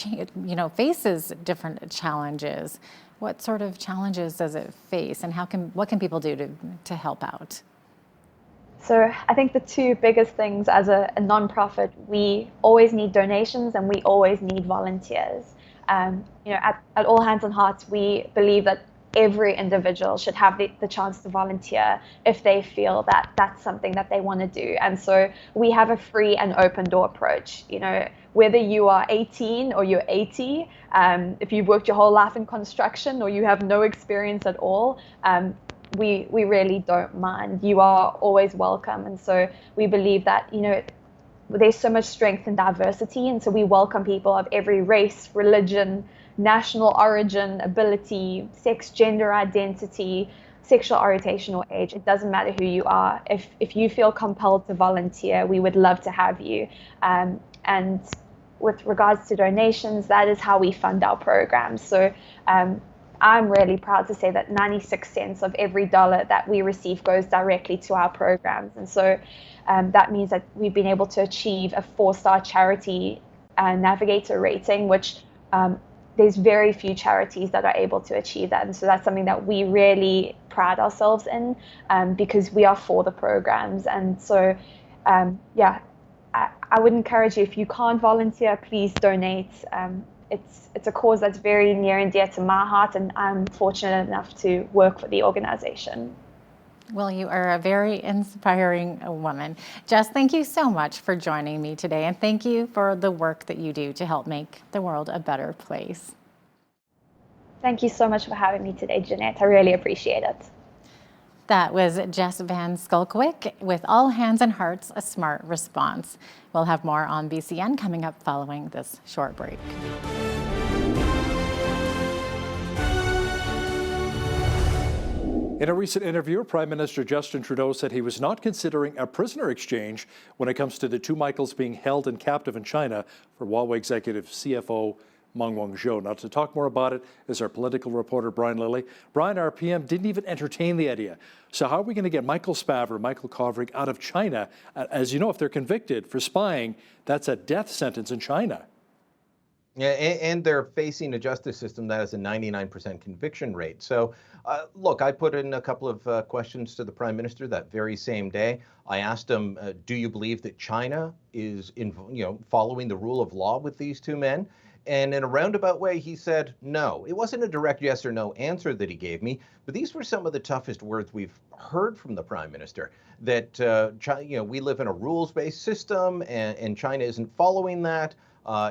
faces different challenges. What sort of challenges does it face, and what can people do to help out? So I think the two biggest things as a nonprofit, we always need donations and we always need volunteers. At All Hands on Hearts, we believe that every individual should have the chance to volunteer if they feel that that's something that they want to do. And so we have a free and open door approach. Whether you are 18 or you're 80, if you've worked your whole life in construction or you have no experience at all, we really don't mind. You are always welcome. And so we believe that, there's so much strength in diversity. And so we welcome people of every race, religion, national origin, ability, sex, gender identity, sexual orientation, or age. It doesn't matter who you are. If you feel compelled to volunteer, we would love to have you. And with regards to donations, that is how we fund our programs. So I'm really proud to say that 96 cents of every dollar that we receive goes directly to our programs. And so that means that we've been able to achieve a 4-star charity navigator rating, which there's very few charities that are able to achieve that. And so that's something that we really pride ourselves in, because we are for the programs. And so, I would encourage you, if you can't volunteer, please donate. It's a cause that's very near and dear to my heart, and I'm fortunate enough to work for the organization. Well, you are a very inspiring woman. Jess, thank you so much for joining me today, and thank you for the work that you do to help make the world a better place. Thank you so much for having me today, Jeanette. I really appreciate it. That was Jess Van Skulkwick with All Hands on Hearts, a Smart Response. We'll have more on BCN coming up following this short break. In a recent interview, Prime Minister Justin Trudeau said he was not considering a prisoner exchange when it comes to the two Michaels being held and captive in China for Huawei executive CFO Meng Wanzhou. Now, to talk more about it is our political reporter, Brian Lilly. Brian, our PM didn't even entertain the idea. So how are we going to get Michael Spavor, Michael Kovrig out of China? As you know, if they're convicted for spying, that's a death sentence in China. Yeah, and they're facing a justice system that has a 99% conviction rate. So, look, I put in a couple of questions to the Prime Minister that very same day. I asked him, do you believe that China is, following the rule of law with these two men? And in a roundabout way, he said no. It wasn't a direct yes or no answer that he gave me, but these were some of the toughest words we've heard from the Prime Minister. That we live in a rules-based system, and China isn't following that.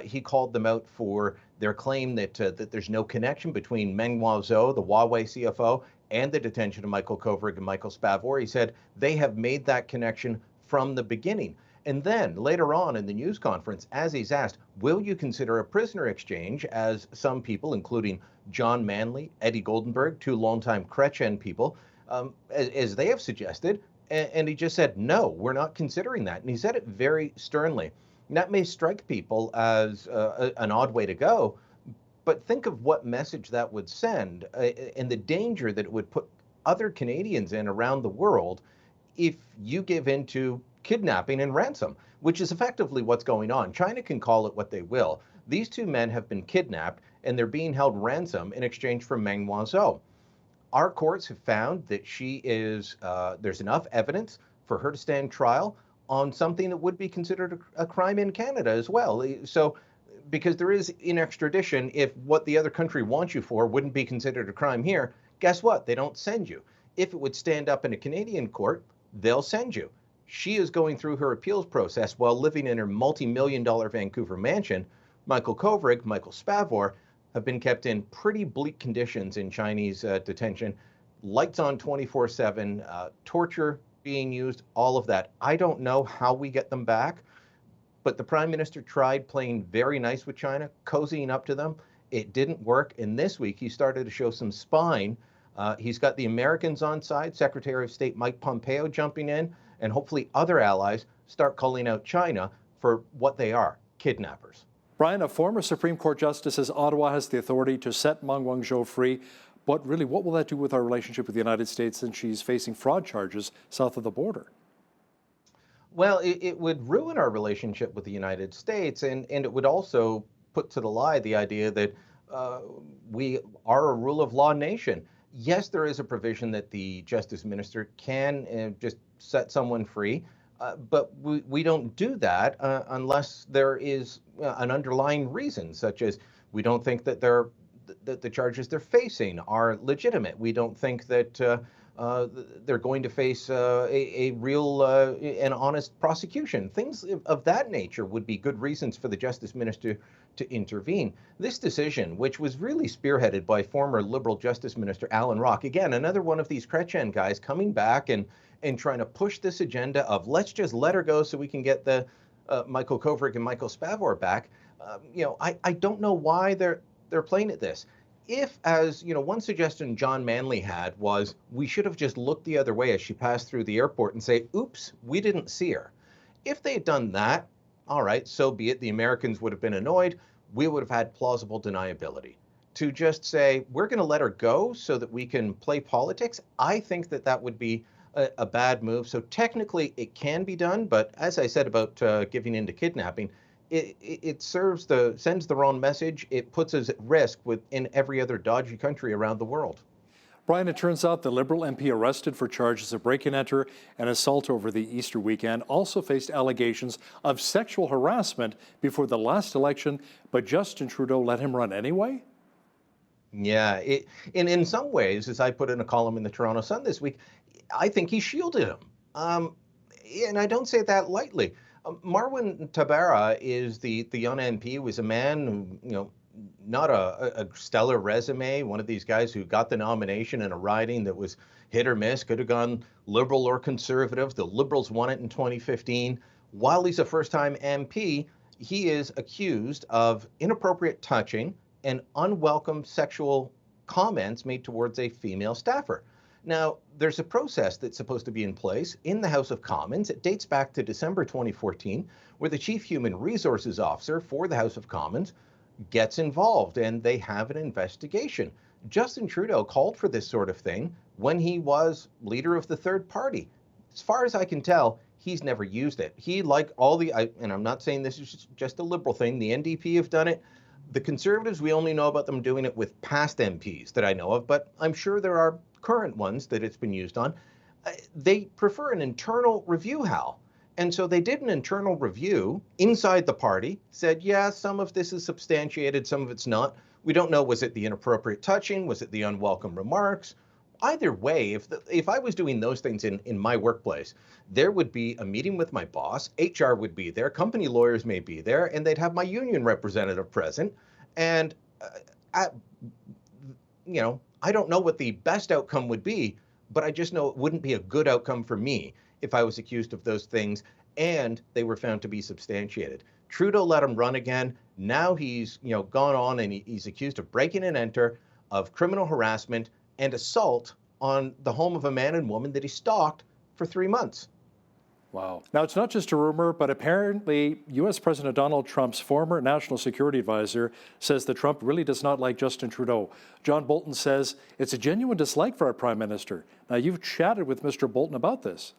He called them out for their claim that there's no connection between Meng Wanzhou, the Huawei CFO, and the detention of Michael Kovrig and Michael Spavor. He said they have made that connection from the beginning. And then later on in the news conference, as he's asked, will you consider a prisoner exchange, as some people, including John Manley, Eddie Goldenberg, two longtime Chrétien people, as they have suggested, and he just said, no, we're not considering that. And he said it very sternly. And that may strike people as an odd way to go, but think of what message that would send and the danger that it would put other Canadians in around the world if you give in to kidnapping and ransom, which is effectively what's going on. China can call it what they will. These two men have been kidnapped and they're being held ransom in exchange for Meng Wanzhou. Our courts have found that she is, there's enough evidence for her to stand trial on something that would be considered a crime in Canada as well. So, because there is in extradition, if what the other country wants you for wouldn't be considered a crime here, guess what? They don't send you. If it would stand up in a Canadian court, they'll send you. She is going through her appeals process while living in her multi-million-dollar Vancouver mansion. Michael Kovrig, Michael Spavor, have been kept in pretty bleak conditions in Chinese detention. Lights on 24/7, torture, being used, all of that. I don't know how we get them back, but the Prime Minister tried playing very nice with China, cozying up to them. It didn't work, and this week he started to show some spine. He's got the Americans on side, Secretary of State Mike Pompeo jumping in, and hopefully other allies start calling out China for what they are, kidnappers. Brian, a former Supreme Court justice says Ottawa has the authority to set Meng Wanzhou free. But really, what will that do with our relationship with the United States since she's facing fraud charges south of the border? Well, it would ruin our relationship with the United States, and it would also put to the lie the idea that we are a rule of law nation. Yes, there is a provision that the Justice Minister can just set someone free, but we don't do that unless there is an underlying reason, such as we don't think that the charges they're facing are legitimate. We don't think that they're going to face a real and honest prosecution. Things of that nature would be good reasons for the Justice Minister to intervene. This decision, which was really spearheaded by former Liberal Justice Minister Alan Rock, again, another one of these Chrétien guys coming back and trying to push this agenda of let's just let her go so we can get the Michael Kovrig and Michael Spavor back. I don't know why they're playing at this. If, as one suggestion John Manley had was we should have just looked the other way as she passed through the airport and say, oops, we didn't see her. If they had done that, all right, so be it. The Americans would have been annoyed. We would have had plausible deniability. To just say, we're going to let her go so that we can play politics, I think that would be a bad move. So technically it can be done, but as I said about giving in to kidnapping, it sends the wrong message. It puts us at risk in every other dodgy country around the world. Brian, it turns out the Liberal MP arrested for charges of break-and-enter and assault over the Easter weekend also faced allegations of sexual harassment before the last election, but Justin Trudeau let him run anyway? Yeah, in some ways, as I put in a column in the Toronto Sun this week, I think he shielded him. And I don't say that lightly. Marwan Tabara is the young MP, was a man who, not a stellar resume, one of these guys who got the nomination in a riding that was hit or miss, could have gone Liberal or Conservative. The Liberals won it in 2015. While he's a first-time MP, he is accused of inappropriate touching and unwelcome sexual comments made towards a female staffer. Now, there's a process that's supposed to be in place in the House of Commons. It dates back to December 2014, where the Chief Human Resources Officer for the House of Commons gets involved, and they have an investigation. Justin Trudeau called for this sort of thing when he was leader of the third party. As far as I can tell, he's never used it. He, like all and I'm not saying this is just a Liberal thing, the NDP have done it. The Conservatives, we only know about them doing it with past MPs that I know of, but I'm sure there are current ones that it's been used on. They prefer an internal review, Hal. And so they did an internal review inside the party, said, yeah, some of this is substantiated, some of it's not. We don't know, was it the inappropriate touching? Was it the unwelcome remarks? Either way, if I was doing those things in my workplace, there would be a meeting with my boss, HR would be there, company lawyers may be there, and they'd have my union representative present. And, I don't know what the best outcome would be, but I just know it wouldn't be a good outcome for me if I was accused of those things and they were found to be substantiated. Trudeau let him run again. Now he's gone on and he's accused of breaking and enter, of criminal harassment and assault on the home of a man and woman that he stalked for 3 months. Wow. Now, it's not just a rumor, but apparently U.S. President Donald Trump's former national security advisor says that Trump really does not like Justin Trudeau. John Bolton says it's a genuine dislike for our prime minister. Now, you've chatted with Mr. Bolton about this.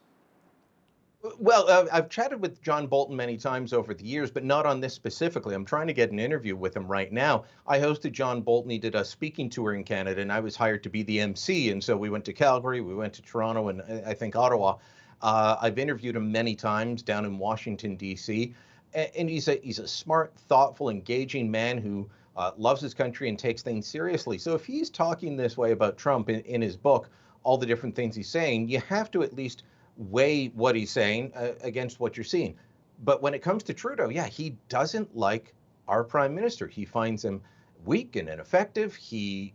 Well, I've chatted with John Bolton many times over the years, but not on this specifically. I'm trying to get an interview with him right now. I hosted John Bolton. He did a speaking tour in Canada, and I was hired to be the MC. And so we went to Calgary, we went to Toronto, and I think Ottawa. I've interviewed him many times down in Washington, D.C., and he's a smart, thoughtful, engaging man who loves his country and takes things seriously. So if he's talking this way about Trump in his book, all the different things he's saying, you have to at least weigh what he's saying against what you're seeing. But when it comes to Trudeau, yeah, he doesn't like our prime minister. He finds him weak and ineffective. He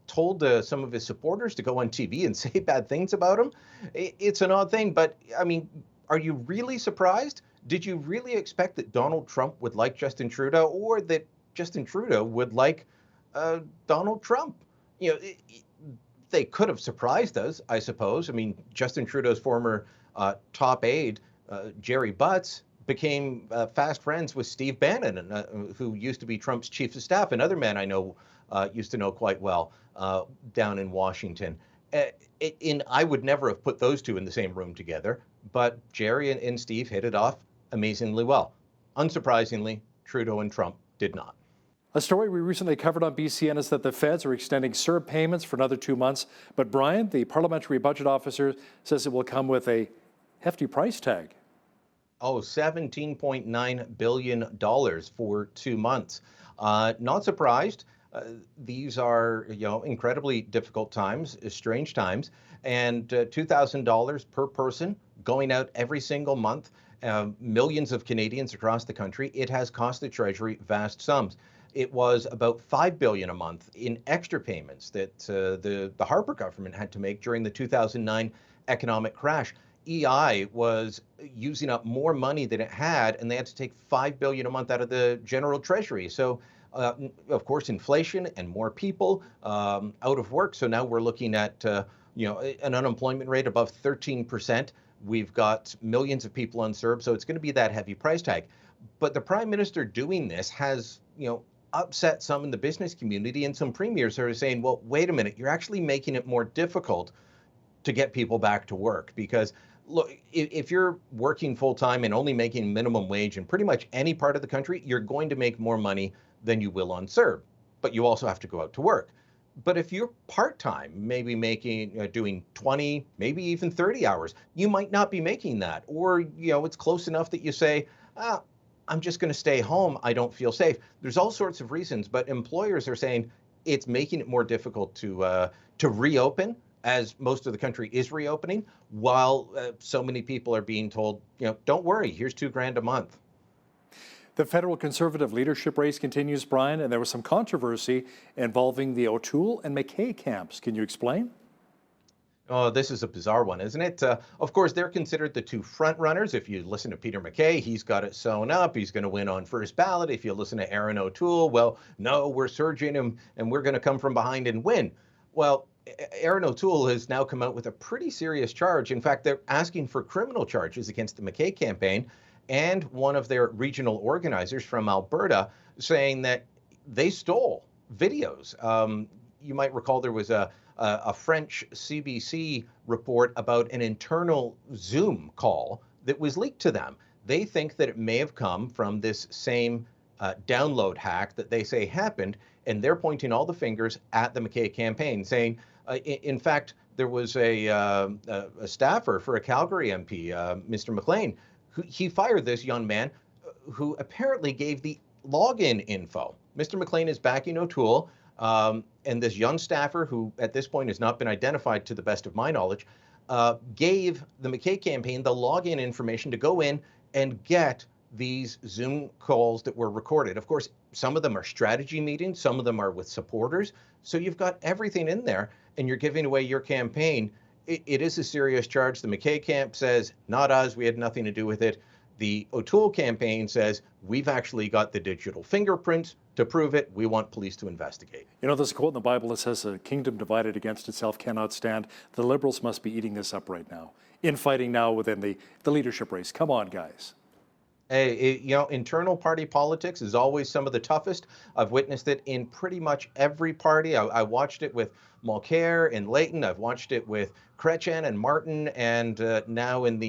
told some of his supporters to go on TV and say bad things about him. It's an odd thing, but I mean, are you really surprised? Did you really expect that Donald Trump would like Justin Trudeau, or that Justin Trudeau would like Donald Trump? They could have surprised us, I suppose. I mean, Justin Trudeau's former top aide, Jerry Butts, became fast friends with Steve Bannon, who used to be Trump's chief of staff, another man I know used to know quite well down in Washington. And I would never have put those two in the same room together, but Jerry and Steve hit it off amazingly well. Unsurprisingly, Trudeau and Trump did not. A story we recently covered on BCN is that the feds are extending CERB payments for another 2 months. But Brian, the parliamentary budget officer, says it will come with a hefty price tag. Oh, $17.9 billion for 2 months. Not surprised. These are, incredibly difficult times, strange times, and $2,000 per person going out every single month. Millions of Canadians across the country. It has cost the Treasury vast sums. It was about $5 billion a month in extra payments that the Harper government had to make during the 2009 economic crash. EI was using up more money than it had, and they had to take $5 billion a month out of the general treasury. So, of course, inflation and more people out of work. So now we're looking at an unemployment rate above 13%. We've got millions of people on CERB, so it's going to be that heavy price tag. But the Prime Minister doing this has, upset some in the business community, and some premiers are saying, well, wait a minute, you're actually making it more difficult to get people back to work. Because look, if you're working full time and only making minimum wage in pretty much any part of the country, you're going to make more money than you will on CERB. But you also have to go out to work. But if you're part-time, maybe doing 20, maybe even 30 hours, you might not be making that. Or, it's close enough that you say, I'm just going to stay home. I don't feel safe. There's all sorts of reasons, but employers are saying it's making it more difficult to reopen, as most of the country is reopening, while so many people are being told, don't worry, here's $2,000 a month. The federal Conservative leadership race continues, Brian, and there was some controversy involving the O'Toole and McKay camps. Can you explain? Oh, this is a bizarre one, isn't it? Of course, they're considered the two front runners. If you listen to Peter McKay, he's got it sewn up. He's going to win on first ballot. If you listen to Aaron O'Toole, well, no, we're surging him and we're going to come from behind and win. Well, Aaron O'Toole has now come out with a pretty serious charge. In fact, they're asking for criminal charges against the McKay campaign and one of their regional organizers from Alberta, saying that they stole videos. You might recall there was a French CBC report about an internal Zoom call that was leaked to them. They think that it may have come from this same download hack that they say happened, and they're pointing all the fingers at the McKay campaign, saying, in fact, there was a staffer for a Calgary MP, Mr. McLean, he fired this young man who apparently gave the login info. Mr. McLean is backing O'Toole, and this young staffer, who at this point has not been identified to the best of my knowledge, gave the McKay campaign the login information to go in and get these Zoom calls that were recorded. Of course, some of them are strategy meetings, some of them are with supporters. So you've got everything in there, and you're giving away your campaign. It is a serious charge. The McKay camp says, not us, we had nothing to do with it. The O'Toole campaign says, we've actually got the digital fingerprints to prove it. We want police to investigate. There's a quote in the Bible that says, a kingdom divided against itself cannot stand. The Liberals must be eating this up right now, infighting now within the leadership race. Come on, guys. Hey, internal party politics is always some of the toughest. I've witnessed it in pretty much every party. I watched it with Mulcair and Layton. I've watched it with Chrétien and Martin, and now in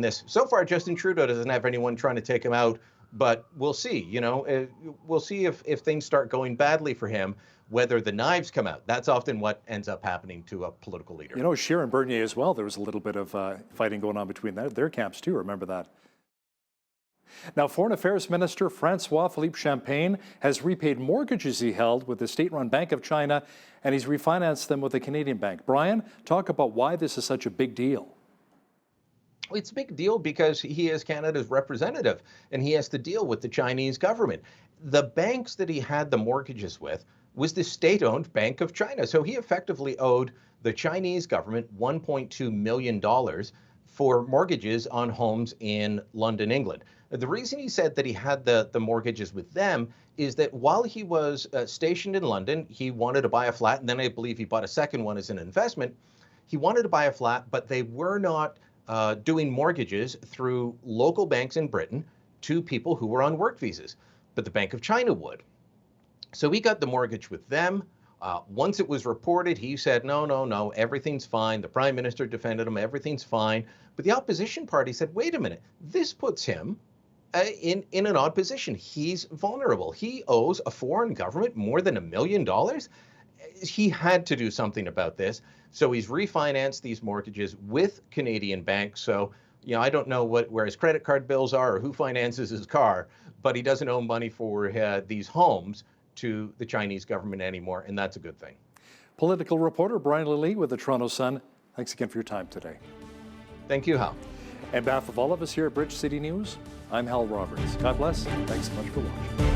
this. So far, Justin Trudeau doesn't have anyone trying to take him out, but we'll see. We'll see if things start going badly for him, whether the knives come out. That's often what ends up happening to a political leader. Scheer and Bernier as well. There was a little bit of fighting going on between their camps too. Remember that. Now, Foreign Affairs Minister François-Philippe Champagne has repaid mortgages he held with the state-run Bank of China, and he's refinanced them with a Canadian bank. Brian, talk about why this is such a big deal. It's a big deal because he is Canada's representative, and he has to deal with the Chinese government. The banks that he had the mortgages with was the state-owned Bank of China. So he effectively owed the Chinese government $1.2 million for mortgages on homes in London, England. The reason he said that he had the mortgages with them is that while he was stationed in London, he wanted to buy a flat, and then I believe he bought a second one as an investment. He wanted to buy a flat, but they were not doing mortgages through local banks in Britain to people who were on work visas, but the Bank of China would. So he got the mortgage with them. Once it was reported, he said, no, everything's fine. The Prime Minister defended him, everything's fine. But the opposition party said, wait a minute, this puts him in an odd position. He's vulnerable. He owes a foreign government more than $1 million. He had to do something about this. So he's refinanced these mortgages with Canadian banks. So, I don't know where his credit card bills are or who finances his car, but he doesn't owe money for these homes to the Chinese government anymore, and that's a good thing. Political reporter Brian Lilly with the Toronto Sun. Thanks again for your time today. Thank you, Hal. On behalf of all of us here at Bridge City News, I'm Hal Roberts. God bless. Thanks so much for watching.